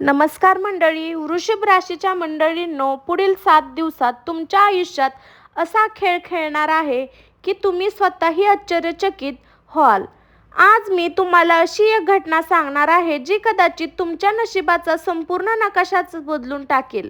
नमस्कार मंडळी, वृषभ राशीच्या मंडळींनो, पुढील 7 दिवसात तुमच्या आयुष्यात असा खेळ खेळणार आहे की तुम्ही स्वतःही आश्चर्यचकित व्हाल. आज मी तुम्हाला अशी एक घटना सांगणार आहे जी कदाचित तुमच्या नशिबाचा संपूर्ण नकाशाच बदलून टाकेल.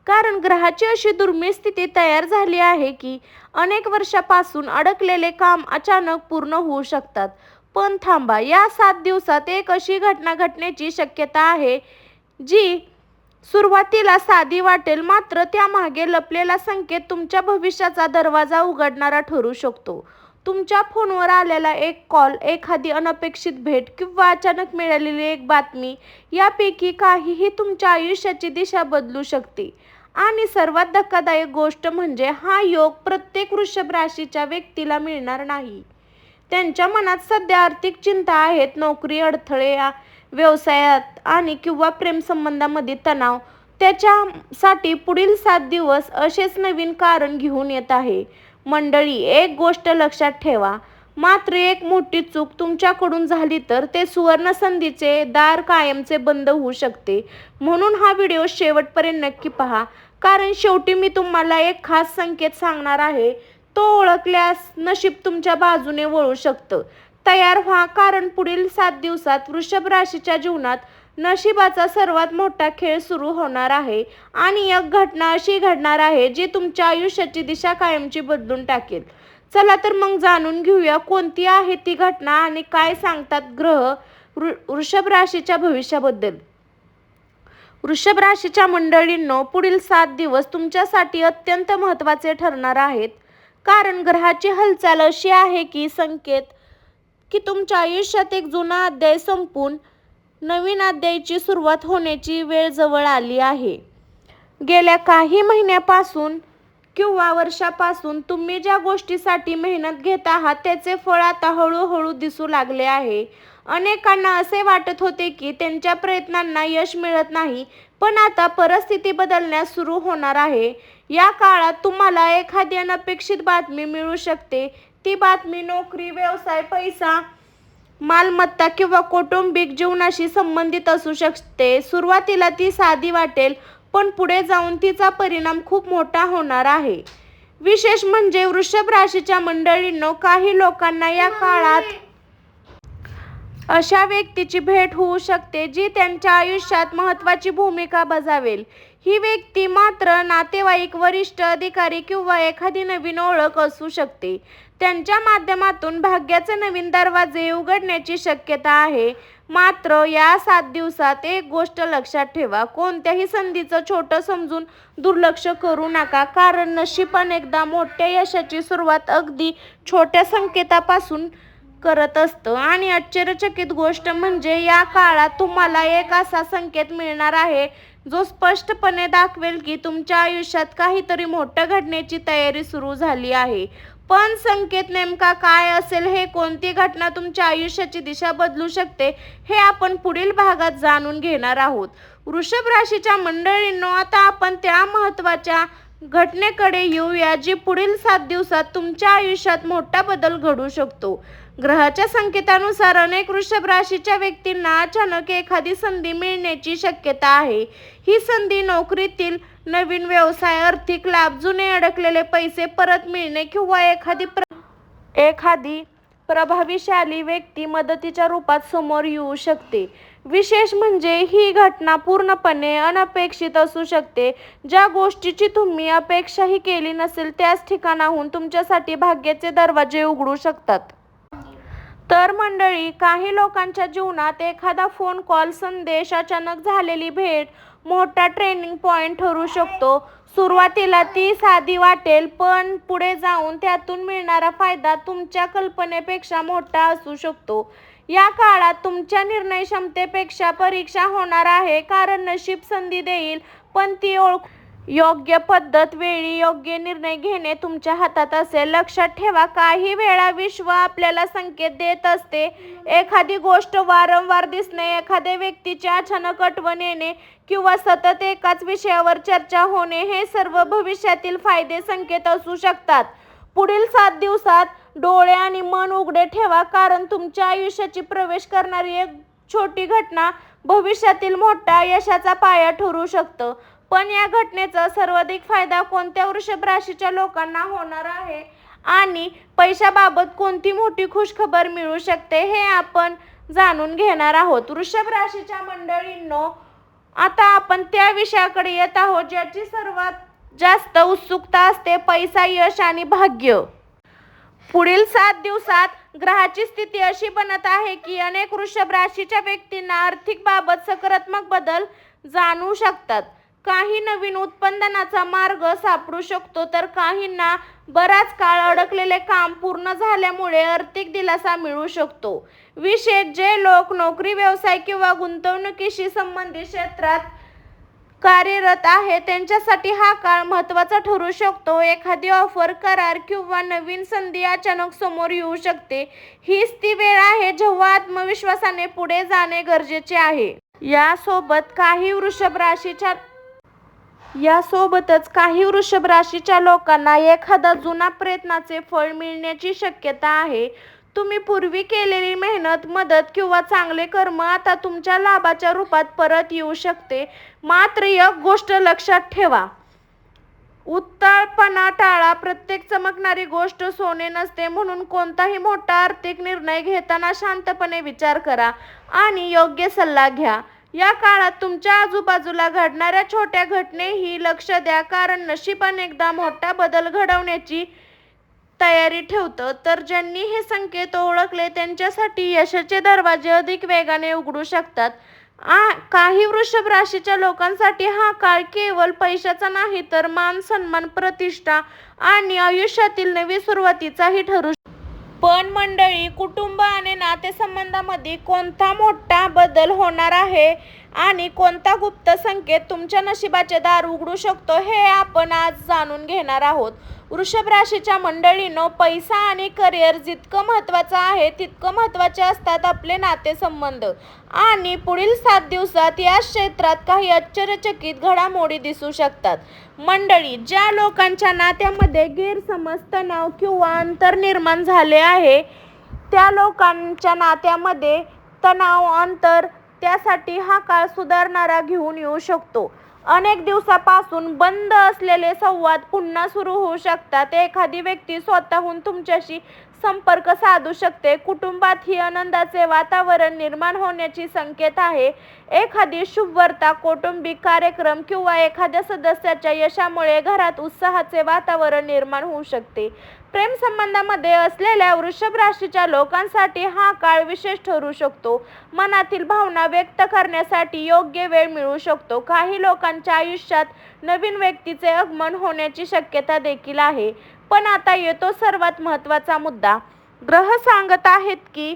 कारण ग्रहाची अशी दुर्मिळ स्थिती तयार झाली आहे की अनेक वर्षापासून अडकलेले काम अचानक पूर्ण होऊ शकतात. पण थांबा, या 7 दिवसात एक अशी घटना घडण्याची शक्यता आहे जी सुरुवातीला साधी वाटेल, मात्र त्यामागे लपलेला संकेत तुमच्या भविष्याचा दरवाजा उघडणारा ठरू शकतो. तुमच्या फोनवर आलेला एक कॉल, एखादी अनपेक्षित भेट किंवा अचानक मिळालेली एक बातमी यापैकी काहीही तुमच्या आयुष्याची दिशा बदलू शकते. आणि सर्वात धक्कादायक गोष्ट म्हणजे हा योग प्रत्येक वृषभ राशीच्या व्यक्तीला मिळणार नाही. त्यांच्या मनात सध्या आर्थिक चिंता आहेत, नोकरी अडथळे, व्यवसायात आणि किंवा प्रेमसंबंधामध्ये तणाव. त्याच्यासाठी पुढील 7 दिवस असेच नवीन कारण घेऊन येत आहे. मंडळी, एक गोष्ट लक्षात ठेवा, मात्र एक मोठी चूक तुमच्याकडून झाली तर ते सुवर्ण संधीचे दार कायमचे बंद होऊ शकते. म्हणून हा व्हिडिओ शेवटपर्यंत नक्की पहा, कारण शेवटी मी तुम्हाला एक खास संकेत सांगणार आहे. तो ओळखल्यास नशीब तुमच्या बाजूने वळू शकतं. तयार व्हा, कारण पुढील 7 दिवसात वृषभ राशीच्या जीवनात नशिबाचा सर्वात मोठा खेळ सुरू होणार आहे. आणि एक घटना अशी घडणार आहे जी तुमच्या आयुष्याची दिशा कायमची बदलून टाकेल. चला तर मग जाणून घेऊया कोणती आहे ती घटना आणि काय सांगतात ग्रह वृषभ राशीच्या भविष्याबद्दल. वृषभ राशीच्या मंडळींनो, पुढील 7 दिवस तुमच्यासाठी अत्यंत महत्त्वाचे ठरणार आहेत. कारण ग्रहाची हालचाल अशी आहे की संकेत की तुमच्या आयुष्यात एक जुना अध्याय संपून नवीन अध्यायाची सुरुवात होण्याची वेळ जवळ आली आहे. गेल्या काही महिन्यापासून किंवा वर्षापासून तुम्ही ज्या गोष्टीसाठी मेहनत घेत आहात त्याचे फळ आता हळूहळू दिसू लागले आहे. अनेकांना असे वाटत होते की त्यांच्या प्रयत्नांना यश मिळत नाही, पण आता परिस्थिती बदलण्यास सुरू होणार आहे. या काळात तुम्हाला एखादी अनपेक्षित बातमी मिळू शकते. ती बातमी नोकरी, व्यवसाय, पैसा, मालमत्ता किंवा कौटुंबिक जीवनाशी संबंधित असू शकते. सुरुवातीला ती साधी वाटेल, पण पुढे जाऊन तिचा परिणाम खूप मोठा होणार आहे. विशेष म्हणजे वृषभ राशीच्या मंडळींनो, काही लोकांना या काळात अशा व्यक्तीची भेट होऊ शकते जी त्यांच्या आयुष्यात महत्त्वाची भूमिका बजावेल. ही व्यक्ती मात्र नातेवाईक, वरिष्ठ अधिकारी किंवा एखादी नवीन ओळख असू शकते. त्यांच्या माध्यमातून भाग्याचे नवीन दरवाजे उघडण्याची शक्यता आहे. मात्र या 7 दिवसात एक गोष्ट लक्षात ठेवा, कोणत्याही संधीचं छोटं समजून दुर्लक्ष करू नका. कारण नशीब अनेकदा मोठ्या यशाची सुरुवात अगदी छोट्या संकेतापासून करत असतं. आणि आश्चर्यचकित गोष्ट म्हणजे या काळात तुम्हाला एक असा संकेत मिळणार आहे जो स्पष्टपणे दाखवेल की तुमच्या आयुष्यात काहीतरी मोठं घडण्याची तयारी सुरू झाली आहे. पण संकेत नेमका काय असेल, हे कोणती घटना तुमच्या आयुष्याची दिशा बदलू शकते, हे आपण पुढील भागात जाणून घेणार आहोत. वृषभ राशीच्या मंडळींनो, आता आपण त्या महत्त्वाच्या घटनेकडे येऊया जी पुढील 7 दिवसात तुमच्या आयुष्यात मोठा बदल घडू शकतो. ग्रहाच्या संकेतानुसार अनेक वृषभ राशीच्या व्यक्तींना अचानक एखादी संधी मिळण्याची शक्यता आहे. ही संधी नोकरीतील नवीन व्यवसाय, आर्थिक लाभ, जुने अडकलेले पैसे परत मिळणे किंवा एखादी प्रभावशाली व्यक्ती मदतीच्या रूपात समोर येऊ शकते. विशेष म्हणजे ही घटना पूर्णपणे अनपेक्षित असू शकते. ज्या गोष्टीची तुम्ही अपेक्षाही केली नसेल त्याच ठिकाणाहून तुमच्यासाठी भाग्याचे दरवाजे उघडू शकतात. तर मंडळी, काही लोकांच्या जीवनात एखादा फोन कॉल, संदेश, अचानक झालेली भेट मोठा ट्रेनिंग पॉइंट ठरू शकतो. सुरुवातीला ती साधी वाटेल, पण पुढे जाऊन त्यातून मिळणारा फायदा तुमच्या कल्पनेपेक्षा मोठा असू शकतो. या काळात तुमच्या निर्णय क्षमतेपेक्षा परीक्षा होणार आहे. कारण नशीब संधी देईल, पण ती योग्य पद्धत, वेळी योग्य निर्णय घेणे तुमच्या हातात असेल. लक्षात ठेवा, काही वेळा विश्व आपल्याला संकेत देत असते. एखादी गोष्ट वारंवार दिसणे, एखाद्या व्यक्तीची अचानक आठवण येणे किंवा सतत एकाच विषयावर चर्चा होणे, हे सर्व भविष्यातील फायदे संकेत असू शकतात. पुढील 7 दिवसात डोळे आणि मन उघडे ठेवा, कारण तुमच्या आयुष्याची प्रवेश करणारी एक छोटी घटना भविष्यातील मोठ्या यशाचा पाया ठरू शकतं. पण या घटनेचा सर्वाधिक फायदा कोणत्या वृषभ राशीच्या लोकांना होणार आहे आणि पैशाबाबत कोणती मोठी खुशखबर मिळू शकते हे आपण जाणून घेणार आहोत. वृषभ राशीच्या मंडळींनो, आता आपण त्या विषयाकडे येत आहोत ज्याची सर्वात जास्त उत्सुकता असते, पैसा, यश आणि भाग्य. पुढील 7 दिवसात ग्रहाची स्थिती अशी बनत आहे की अनेक वृषभ राशीच्या व्यक्तींना आर्थिक बाबत सकारात्मक बदल जाणवू शकतात. काही नवीन उत्पन्नाचा मार्ग सापडू शकतो तर काहींना बराच काळ अडकलेले काम पूर्ण झाल्यामुळे आर्थिक दिलासा मिळू शकतो. विशेष जे लोक नोकरी, व्यवसाय किंवा गुंतवणुकीशी संबंधित क्षेत्रात कार्यरत आहे त्यांच्यासाठी हा काळ महत्त्वाचा ठरू शकतो. एखादी ऑफर, करार किंवा नवीन संधी अचानक समोर येऊ शकते. हीच ती वेळ आहे जेव्हा आत्मविश्वासाने पुढे जाणे गरजेचे आहे. यासोबतच काही वृषभ राशीच्या लोकांना एखादा जुना प्रयत्नाचे फळ मिळण्याची शक्यता आहे. तुम्ही पूर्वी केलेली मेहनत, मदत किंवा चांगले कर्म आता तुमच्या लाभाच्या रूपात परत येऊ शकते. मात्र एक गोष्ट लक्षात ठेवा, उताळपणा टाळा. प्रत्येक चमकणारी गोष्ट सोने नसते, म्हणून कोणताही मोठा आर्थिक निर्णय घेताना शांतपणे विचार करा आणि योग्य सल्ला घ्या. या काळात तुमच्या आजूबाजूला घडणाऱ्या छोट्या घटनेही लक्ष द्या, कारण नशीब अनेकदा मोठा बदल घडवण्याची तयारी ठेवतं. तर ज्यांनी हे संकेत ओळखले त्यांच्यासाठी यशाचे दरवाजे अधिक वेगाने उघडू शकतात. काही वृषभ राशीच्या लोकांसाठी हा काळ केवळ पैशाचा नाही तर मान, सन्मान, प्रतिष्ठा आणि आयुष्यातील नवी सुरुवातीचाही ठरू शकतो. पण मंडळी, कुटुंब आणि नातेसंबंधामध्ये कोणता मोठा बदल होणार आहे आणि कोणता गुप्त संकेत तुमच्या नशिबाचे दार उघडू शकतो हे आपण आज जाणून घेणार आहोत. वृषभ राशीच्या मंडळींनो, पैसा आणि करिअर जितकं महत्त्वाचं आहे तितकं महत्त्वाचे असतात आपले नातेसंबंध. आणि पुढील 7 दिवसात या क्षेत्रात काही आश्चर्यचकित घडामोडी दिसू शकतात. मंडळी, ज्या लोकांच्या नात्यामध्ये गैरसमज, तणाव किंवा अंतर निर्माण झाले आहे त्या लोकांच्या नात्यामध्ये तणाव, अंतर त्यासाठी हा काळ सुधारणारा घेऊन येऊ शकतो. अनेक दिवसापासून बंद असलेले संवाद पुन्हा सुरू होऊ शकतात. एखादी व्यक्ती स्वतःहून तुमच्याशी संपर्क साधू शकते. कुटुंबातही आनंदाचे वातावरण निर्माण होण्याची संकेत आहे. एखादी शुभ वार्ता, कौटुंबिक कार्यक्रम किंवा एखाद्या सदस्याच्या यशामुळे घरात उत्साहाचे वातावरण निर्माण होऊ शकते. प्रेम संबंधामध्ये असलेल्या वृषभ राशीच्या लोकांसाठी हा काळ विशेष ठरू शकतो. मनातील भावना व्यक्त करण्यासाठी योग्य वेळ मिळू शकतो. काही लोकांच्या आयुष्यात नवीन व्यक्तीचे आगमन होण्याची शक्यता देखील आहे. पण आता येतो सर्वात महत्त्वाचा मुद्दा. ग्रह सांगत आहेत की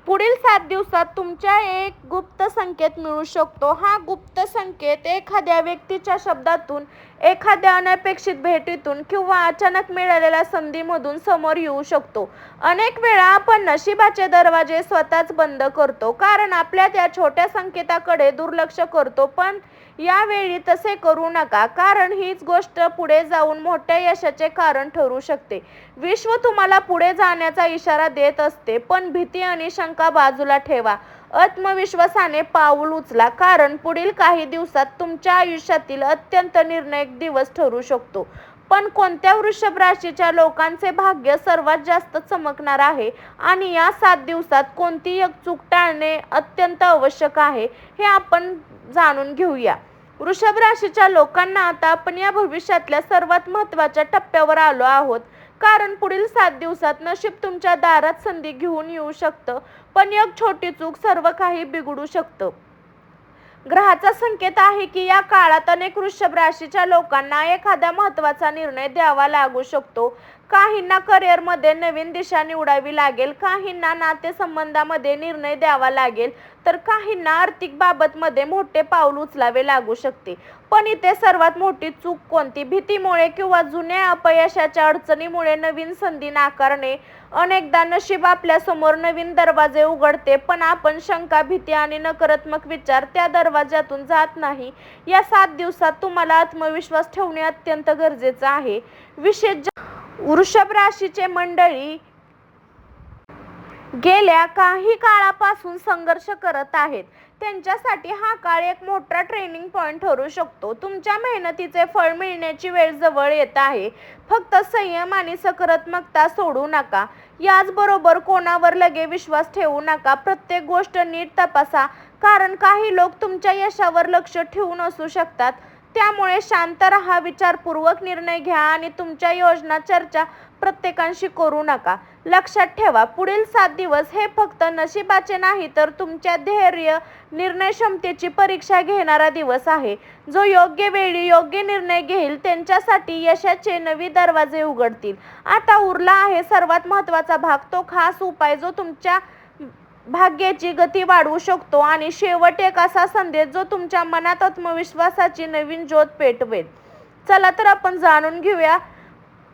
पुढील 7 दिवसात तुमच्या एक गुप्त संकेत मिळू शकतो. हा गुप्त संकेत एखाद्या व्यक्तीच्या शब्दातून, एखाद्या अनपेक्षित भेटीतून किंवा अचानक मिळालेल्या संधीमधून समोर येऊ शकतो. अनेक वेळा आपण नशिबाचे दरवाजे स्वतःच बंद करतो कारण आपल्या त्या छोट्या संकेताकडे दुर्लक्ष करतो. पण यावेळी तसे करू नका, कारण हीच गोष्ट पुढे जाऊन मोठ्या यशाचे कारण ठरू शकते. विश्व तुम्हाला पुढे जाण्याचा इशारा देत असते, पण भीती आणि शंका बाजूला ठेवा. आत्मविश्वासाने पाऊल उचला, कारण पुढील काही दिवसात तुमच्या आयुष्यातील अत्यंत निर्णायक दिवस ठरू शकतो. पण कोणत्या वृषभ राशीच्या लोकांचे भाग्य सर्वात जास्त चमकणार आहे आणि या 7 दिवसात कोणती एक चूक टाळणे अत्यंत आवश्यक आहे हे आपण जाणून घेऊया. वृषभ राशीच्या लोकांना आता आपण या भविष्यातल्या सर्वात महत्त्वाच्या टप्प्यावर आलो आहोत, कारण पुढील 7 दिवसात नशीब तुमच्या दारात संधी घेऊन येऊ शकतं. पण एक छोटी चूक सर्व काही बिघडू शकतं. ग्रहाचा संकेत आहे की या काळात अनेक वृषभ राशीच्या लोकांना एखादा महत्त्वाचा निर्णय द्यावा लागू शकतो. काहींना करिअरमध्ये नवीन दिशा निवडावी लागेल, काहींना नातेसंबंधामध्ये निर्णय द्यावा लागेल, तर काहींना आर्थिक बाबतमध्ये मोठे पाऊल उचलावे लागू शकते. पण इथे सर्वात मोठी चूक कोणती? भीतीमुळे किंवा जुन्या अपयशाच्या अडचणीमुळे नवीन संधी नाकारणे. अनेकदा नशीब आपल्यासमोर नवीन दरवाजे उघडते, पण आपण शंका, भीती आणि नकारात्मक विचार त्या दरवाज्यातून जात नाही. या 7 दिवसात तुम्हाला आत्मविश्वास ठेवणे अत्यंत गरजेचे आहे. विशेष वृषभ राशीचे मंडळी गेल्या काही काळापासून संघर्ष करत आहेत त्यांच्यासाठी हा काळ एक मोठा ट्रेनिंग पॉईंट ठरू शकतो. तुमच्या मेहनतीचे फळ मिळण्याची वेळ जवळ येत आहे. फक्त संयम आणि सकारात्मकता सोडू नका. याचबरोबर कोणावर लगेच विश्वास ठेवू नका. प्रत्येक गोष्ट नीट तपासा, कारण काही लोक तुमच्या यशावर लक्ष ठेवून असू शकतात. त्यामुळे शांत राहा, विचारपूर्वक निर्णय घ्या आणि तुमच्या योजना चर्चा प्रत्येकाशी करू नका. लक्षात ठेवा, पुढील 7 दिवस हे फक्त नशिबाचे नाही तर तुमच्या धैर्य, निर्णय क्षमतेची परीक्षा घेणारा दिवस आहे. जो योग्य वेळी योग्य निर्णय घेईल त्यांच्यासाठी यशाचे नवे दरवाजे उघडतील. आता उरला आहे सर्वात महत्त्वाचा भाग, तो खास उपाय जो तुमच्या भाग्याची गती वाढवू शकतो. आणि शेवट एक असा संदेश जो तुमच्या मनात आत्मविश्वासाची नवीन ज्योत पेटवेल. चला तर आपण जाणून घेऊया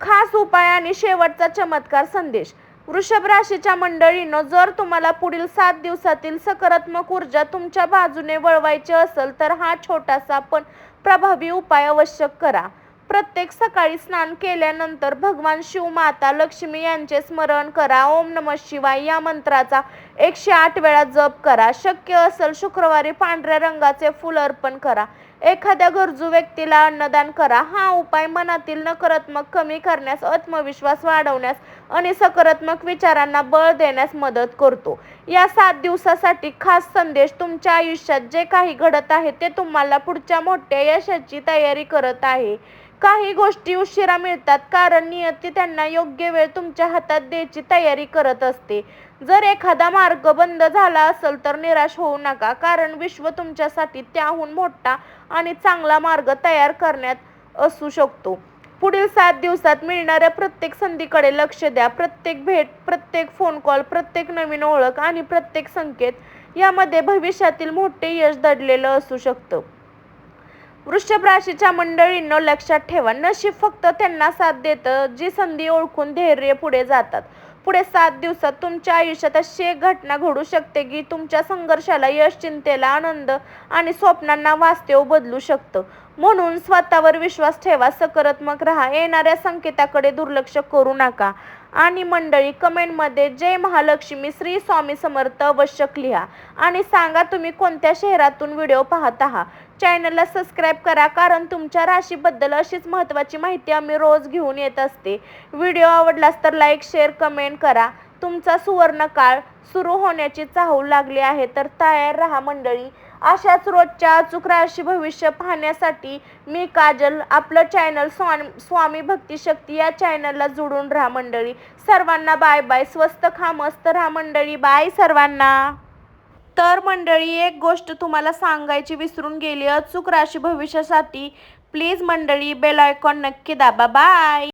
खास उपाय आणि शेवटचा चमत्कार संदेश. वृषभ राशीच्या मंडळींनो, जर तुम्हाला पुढील 7 दिवसातील सकारात्मक ऊर्जा तुमच्या बाजूने वळवायची असेल तर हा छोटासा पण प्रभावी उपाय अवश्य करा. प्रत्येक सकाळी स्नान केल्यानंतर भगवान शिव, माता लक्ष्मी यांचे स्मरण करा. ओम नमः शिवाय या मंत्राचा 108 वेळा जप करा. शक्य असेल शुक्रवारी पांढऱ्या रंगाचे फूल अर्पण करा. एखाद्या गरजू व्यक्तीला अन्नदान करा. हा उपाय मनातील नकारात्मक कमी करण्यास, आत्मविश्वास वाढवण्यास आणि सकारात्मक विचारांना बळ देण्यास मदत करतो. या 7 दिवसासाठी खास संदेश, तुमच्या आयुष्यात जे काही घडत आहे ते तुम्हाला पुढच्या मोठ्या यशाची तयारी करत आहे. काही गोष्टी उशिरा मिळतात कारण नियती त्यांना योग्य वेळ तुमच्या हातात द्यायची तयारी करत असते. जर एखादा मार्ग बंद झाला असेल तर निराश होऊ नका, कारण विश्व तुमच्यासाठी त्याहून मोठा आणि चांगला मार्ग तयार करण्यात असू शकतो. पुढील 7 दिवसात मिळणाऱ्या प्रत्येक संधीकडे लक्ष द्या. प्रत्येक भेट, प्रत्येक फोन कॉल, प्रत्येक नवीन ओळख आणि प्रत्येक संकेत यामध्ये भविष्यातील मोठे यश दडलेलं असू शकतं. वृषभ राशीच्या मंडळींनो, लक्षात ठेवा, नशीब फक्त त्यांना साथ देतं जी संधी ओळखून धैर्य पुढे जातात. पुढे 7 दिवसात तुमच्या आयुष्यात अशी एक घटना घडू शकते की तुमच्या संघर्षाला यश, चिंतेला आनंद आणि स्वप्नांना वास्तव बदलू शकतं. म्हणून स्वतःवर विश्वास ठेवा, सकारात्मक राहा, येणाऱ्या संकेताकडे दुर्लक्ष करू नका. आणि मंडळी, कमेंटमध्ये जय महालक्ष्मी, श्री स्वामी समर्थ अवश्य लिहा आणि सांगा तुम्ही कोणत्या शहरातून व्हिडिओ पाहत आहात. चॅनलला सबस्क्राईब करा, कारण तुमच्या राशीबद्दल अशीच महत्त्वाची माहिती आम्ही रोज घेऊन येत असते. व्हिडिओ आवडलास तर लाईक, शेअर, कमेंट करा. तुमचा सुवर्ण काळ सुरू होण्याची चाहूल लागली आहे तर तयार राहा मंडळी. अशाच रोजच्या अचूक राशी भविष्य पाहण्यासाठी मी काजल, आपलं चॅनल स्वामी भक्ती शक्ती या चॅनलला जोडून राहा मंडळी. सर्वांना बाय बाय. स्वस्त खा, मस्त राहा मंडळी. बाय सर्वांना. तर मंडळी, एक गोष्ट तुम्हाला सांगायची विसरून गेली. अचूक राशी भविष्यासाठी प्लीज मंडळी बेल आयकॉन नक्की दाबा. बाय.